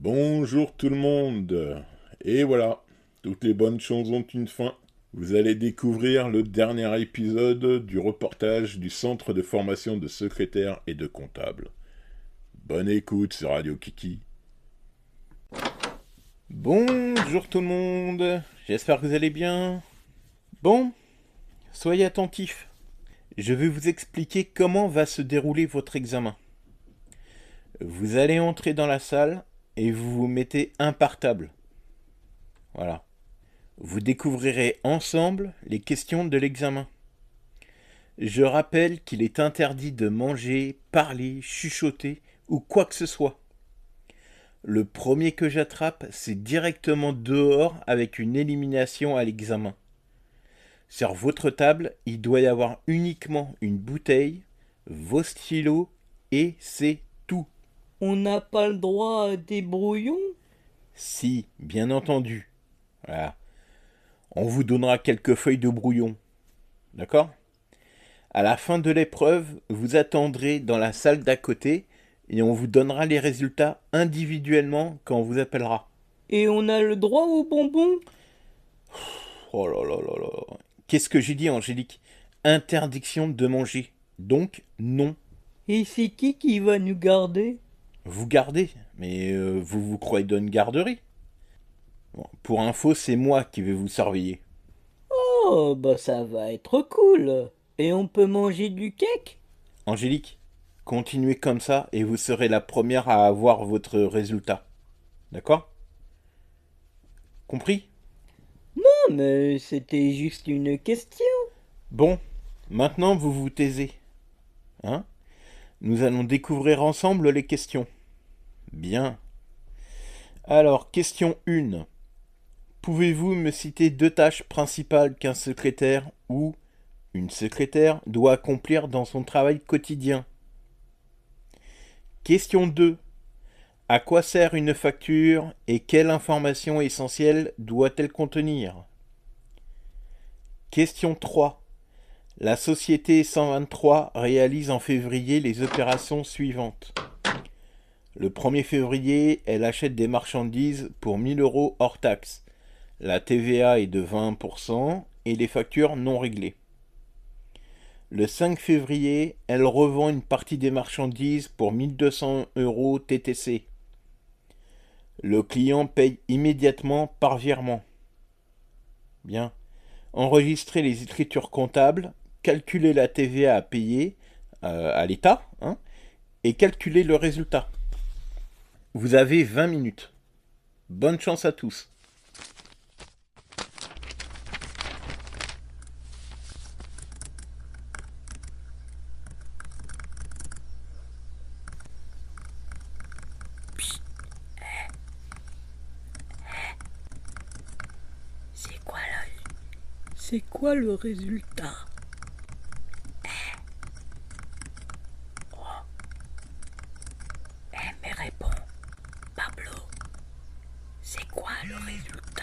Bonjour tout le monde. Et voilà, toutes les bonnes choses ont une fin. Vous allez découvrir le dernier épisode du reportage du Centre de formation de secrétaires et de comptables. Bonne écoute sur Radio Kiki. Bonjour tout le monde, j'espère que vous allez bien. Bon, soyez attentifs. Je vais vous expliquer comment va se dérouler votre examen. Vous allez entrer dans la salle et vous vous mettez un par table. Voilà. Vous découvrirez ensemble les questions de l'examen. Je rappelle qu'il est interdit de manger, parler, chuchoter ou quoi que ce soit. Le premier que j'attrape, c'est directement dehors avec une élimination à l'examen. Sur votre table, il doit y avoir uniquement une bouteille, vos stylos et c'est tout. On n'a pas le droit à des brouillons? Si, bien entendu. Voilà. On vous donnera quelques feuilles de brouillon. D'accord ? À la fin de l'épreuve, vous attendrez dans la salle d'à côté et on vous donnera les résultats individuellement quand on vous appellera. Et on a le droit aux bonbons? Oh là là là là. Qu'est-ce que j'ai dit, Angélique ? Interdiction de manger. Donc, non. Et c'est qui va nous garder? Vous gardez. Mais vous vous croyez dans une garderie ? Bon, pour info, c'est moi qui vais vous surveiller. Oh, bah ça va être cool. Et on peut manger du cake? Angélique, continuez comme ça et vous serez la première à avoir votre résultat. D'accord ? Compris ? Non, mais c'était juste une question. Bon, maintenant vous vous taisez. Hein ? Nous allons découvrir ensemble les questions. Bien. Alors, question 1. Pouvez-vous me citer 2 tâches principales qu'un secrétaire ou une secrétaire doit accomplir dans son travail quotidien ? Question 2. À quoi sert une facture et quelle information essentielle doit-elle contenir ? Question 3. La société 123 réalise en février les opérations suivantes. Le 1er février, elle achète des marchandises pour 1000 € hors taxe. La TVA est de 20% et les factures non réglées. Le 5 février, elle revend une partie des marchandises pour 1200 € TTC. Le client paye immédiatement par virement. Bien. Enregistrez les écritures comptables, calculez la TVA à payer à l'État, et calculez le résultat. Vous avez 20 minutes. Bonne chance à tous. C'est quoi le résultat? Mais réponds, Pablo. C'est quoi le résultat?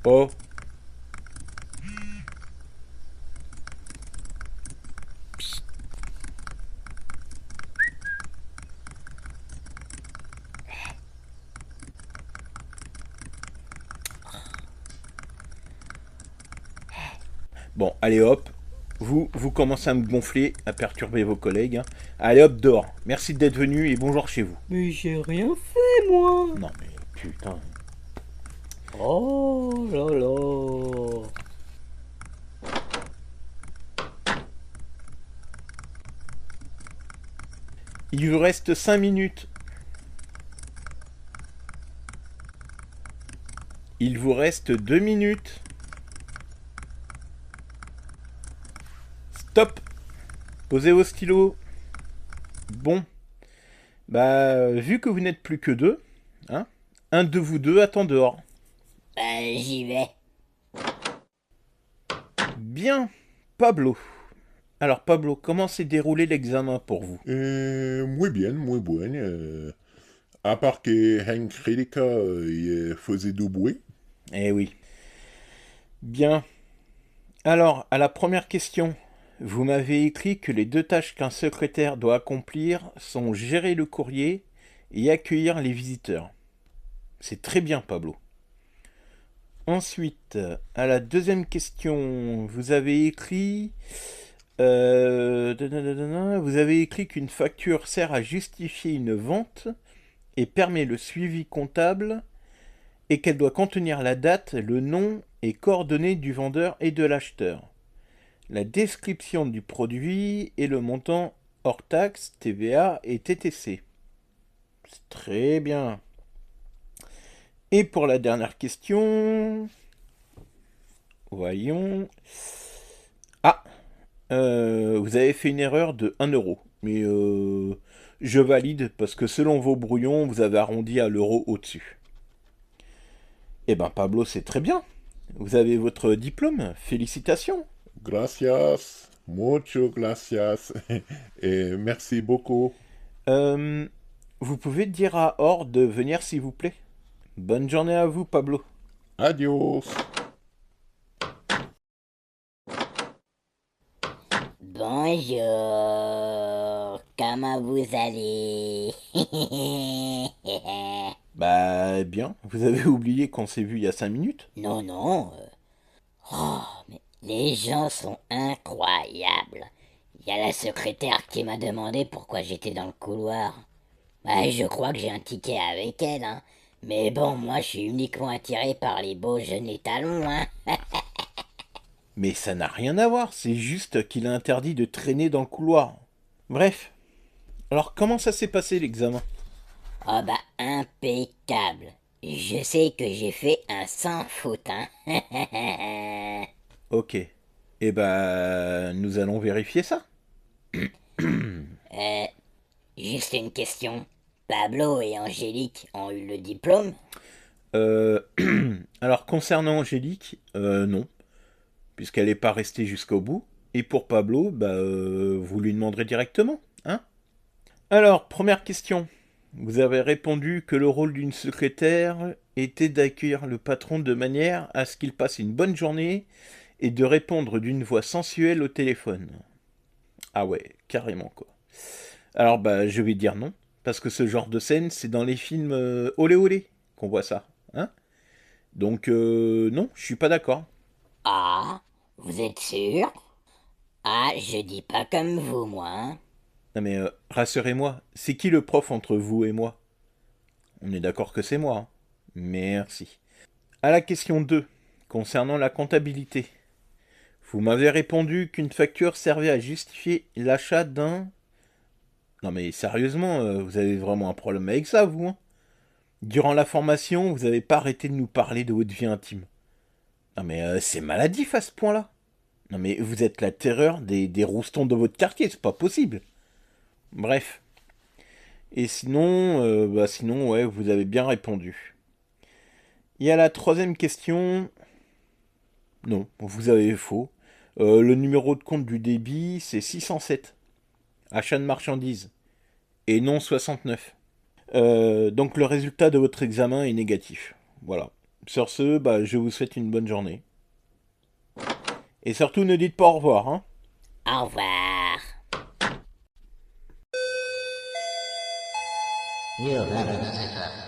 Oh. Bon, allez hop. Vous commencez à me gonfler, à perturber vos collègues. Allez hop, dehors. Merci d'être venu et bonjour chez vous. Mais j'ai rien fait, moi. Non mais putain. Oh là là. Il vous reste 5 minutes. Il vous reste 2 minutes. Stop. Posez vos stylos. Bon. Bah, vu que vous n'êtes plus que deux, un de vous deux attend dehors. J'y vais. Bien. Pablo. Alors Pablo, comment s'est déroulé l'examen pour vous ? Muy bien, muy bien. À part que Hank Redica il faisait doubler. Eh oui. Bien. Alors, à la première question, vous m'avez écrit que les deux tâches qu'un secrétaire doit accomplir sont gérer le courrier et accueillir les visiteurs. C'est très bien, Pablo. Ensuite, à la deuxième question, vous avez écrit... vous avez écrit qu'une facture sert à justifier une vente et permet le suivi comptable et qu'elle doit contenir la date, le nom et coordonnées du vendeur et de l'acheteur, la description du produit et le montant hors taxe, TVA et TTC. C'est très bien. Et pour la dernière question, voyons. Ah, vous avez fait une erreur de 1 euro. Mais je valide parce que selon vos brouillons, vous avez arrondi à l'euro au-dessus. Eh ben Pablo, c'est très bien. Vous avez votre diplôme. Félicitations. Gracias, mucho gracias. Et merci beaucoup. Euh, vous pouvez dire à Or de venir s'il vous plaît. Bonne journée à vous, Pablo. Adios. Bonjour, comment vous allez? Bah bien, vous avez oublié qu'on s'est vu il y a 5 minutes. Non, non. Oh, mais les gens sont incroyables. Il y a la secrétaire qui m'a demandé pourquoi j'étais dans le couloir. Bah, je crois que j'ai un ticket avec elle, hein. Mais bon, moi, je suis uniquement attiré par les beaux jeunes étalons, hein. Mais ça n'a rien à voir, c'est juste qu'il a interdit de traîner dans le couloir. Bref, alors comment ça s'est passé l'examen? Oh bah, impeccable. Je sais que j'ai fait un sans faute, hein. Ok. Eh ben, nous allons vérifier ça. Euh, juste une question. Pablo et Angélique ont eu le diplôme? Euh, alors concernant Angélique, non, puisqu'elle n'est pas restée jusqu'au bout. Et pour Pablo, bah, vous lui demanderez directement, hein? Alors, première question. Vous avez répondu que le rôle d'une secrétaire était d'accueillir le patron de manière à ce qu'il passe une bonne journée et de répondre d'une voix sensuelle au téléphone. Ah ouais, carrément quoi. Alors bah je vais dire non, parce que ce genre de scène, c'est dans les films olé olé qu'on voit ça, hein? Donc non, je suis pas d'accord. Ah, vous êtes sûr? Ah, je dis pas comme vous, moi, hein. Non mais rassurez-moi, c'est qui le prof entre vous et moi? On est d'accord que c'est moi, hein. Merci. À la question 2, concernant la comptabilité. Vous m'avez répondu qu'une facture servait à justifier l'achat d'un... Non mais sérieusement, vous avez vraiment un problème avec ça, vous, hein? Durant la formation, vous n'avez pas arrêté de nous parler de votre vie intime. Non mais c'est maladif à ce point-là. Non mais vous êtes la terreur des roustons de votre quartier, c'est pas possible. Bref. Et sinon, sinon, ouais, vous avez bien répondu. Il y a la troisième question. Non, vous avez faux. Le numéro de compte du débit, c'est 607. Achat de marchandises. Et non 69. Donc le résultat de votre examen est négatif. Voilà. Sur ce, bah, je vous souhaite une bonne journée. Et surtout, ne dites pas au revoir, hein. Au revoir. You have entered the cipher.